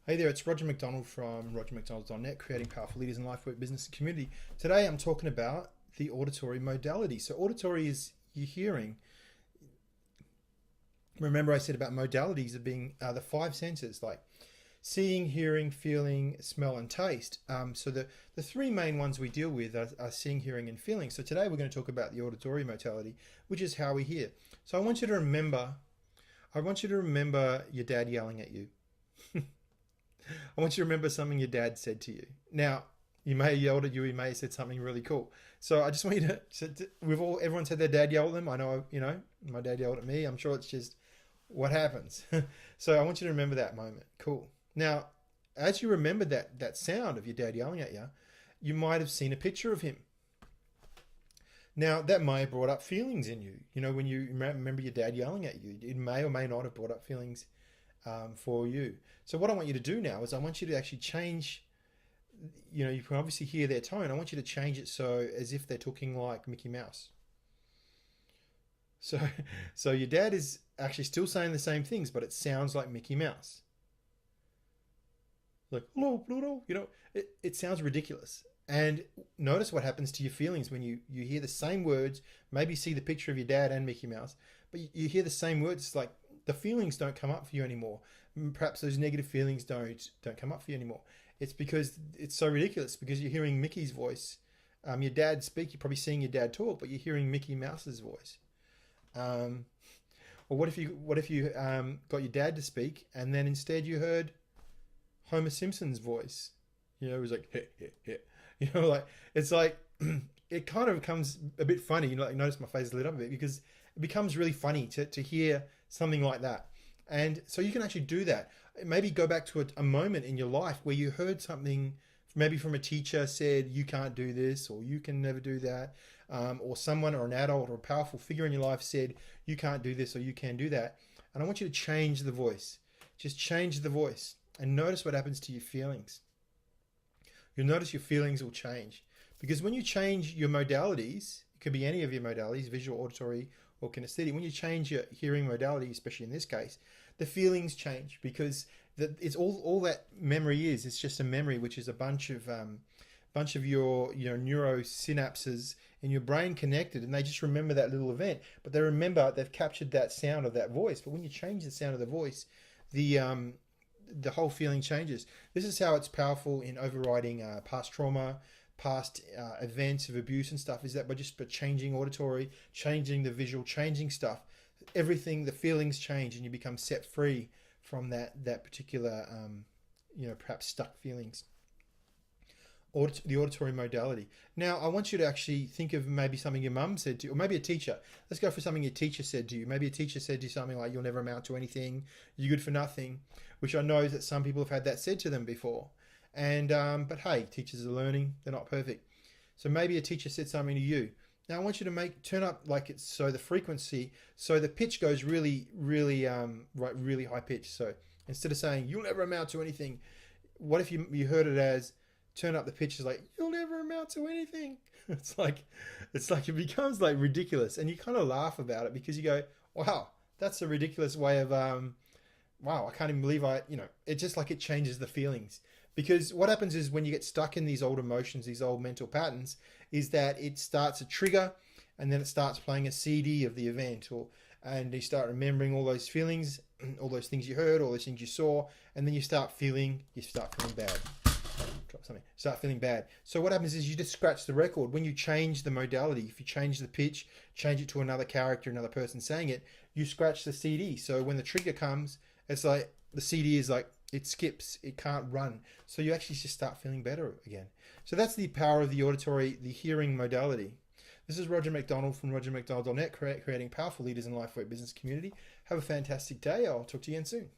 Hey there, it's Roger McDonald from rogermcdonald.net, creating powerful leaders in life, work, business, and community. Today I'm talking about the auditory modality. So auditory is your hearing. Remember I said about modalities of being the five senses, like seeing, hearing, feeling, smell, and taste. So the three main ones we deal with are seeing, hearing, and feeling. So today we're going to talk about the auditory modality, which is how we hear. So I want you to remember your dad yelling at you. I want you to remember something your dad said to you. Now, you may have yelled at you, he may have said something really cool. So I just want you everyone's had their dad yell at them. I know, my dad yelled at me. I'm sure it's just what happens. So I want you to remember that moment. Cool. Now, as you remember that sound of your dad yelling at you, you might have seen a picture of him. Now, that may have brought up feelings in you. When you remember your dad yelling at you, it may or may not have brought up feelings for you. So what I want you to do now is I want you to actually change, you can obviously hear their tone. I want you to change it so as if they're talking like Mickey Mouse. So your dad is actually still saying the same things, but it sounds like Mickey Mouse. Like, hello, Pluto, it sounds ridiculous. And notice what happens to your feelings when you hear the same words, maybe see the picture of your dad and Mickey Mouse, but you hear the same words. It's like the feelings don't come up for you anymore. Perhaps those negative feelings don't come up for you anymore. It's because it's so ridiculous, because you're hearing Mickey's voice. Your dad speak, you're probably seeing your dad talk, but you're hearing Mickey Mouse's voice. Or what if you got your dad to speak and then instead you heard Homer Simpson's voice? It was like, it's like, it kind of becomes a bit funny. Notice my face lit up a bit, because it becomes really funny to hear something like that. And so you can actually do that. Maybe go back to a moment in your life where you heard something, maybe from a teacher said, you can't do this, or you can never do that. Or someone, or an adult, or a powerful figure in your life said, you can't do this, or you can do that. And I want you to change the voice. Just change the voice and notice what happens to your feelings. You'll notice your feelings will change, because when you change your modalities, it could be any of your modalities, visual, auditory, or kinesthetic. When you change your hearing modality, especially in this case, the feelings change, because it's all that memory is. It's just a memory, which is a bunch of your neurosynapses in your brain connected, and they just remember that little event. But they've captured that sound of that voice. But when you change the sound of the voice, the whole feeling changes. This is how it's powerful in overriding past trauma, past events of abuse and stuff, is that by changing auditory, changing the visual, changing stuff, everything, the feelings change, and you become set free from that particular, perhaps stuck feelings. The auditory modality. Now, I want you to actually think of maybe something your mum said to you, or maybe a teacher. Let's go for something your teacher said to you. Maybe a teacher said to you something like, you'll never amount to anything, you're good for nothing, which I know that some people have had that said to them before. And but hey, teachers are learning, they're not perfect. So maybe a teacher said something to you. Now I want you to turn up like it's, so the frequency, so the pitch goes really high pitch. So instead of saying you'll never amount to anything, what if you heard it as, turn up the pitch is like, you'll never amount to anything. It's like it becomes like ridiculous, and you kind of laugh about it, because you go, wow, that's a ridiculous way of wow, I can't even believe it just like it changes the feelings. Because what happens is, when you get stuck in these old emotions, these old mental patterns, is that it starts a trigger, and then it starts playing a CD of the event, and you start remembering all those feelings, all those things you heard, all those things you saw, and then you start feeling bad. Drop something. Start feeling bad. So what happens is you just scratch the record. When you change the modality, if you change the pitch, change it to another character, another person saying it, you scratch the CD. So when the trigger comes, it's like the CD is like, it skips, it can't run. So you actually just start feeling better again. So that's the power of the auditory, the hearing modality. This is Roger McDonald from rogermcdonald.net, creating powerful leaders in life, work, business, community. Have a fantastic day. I'll talk to you again soon.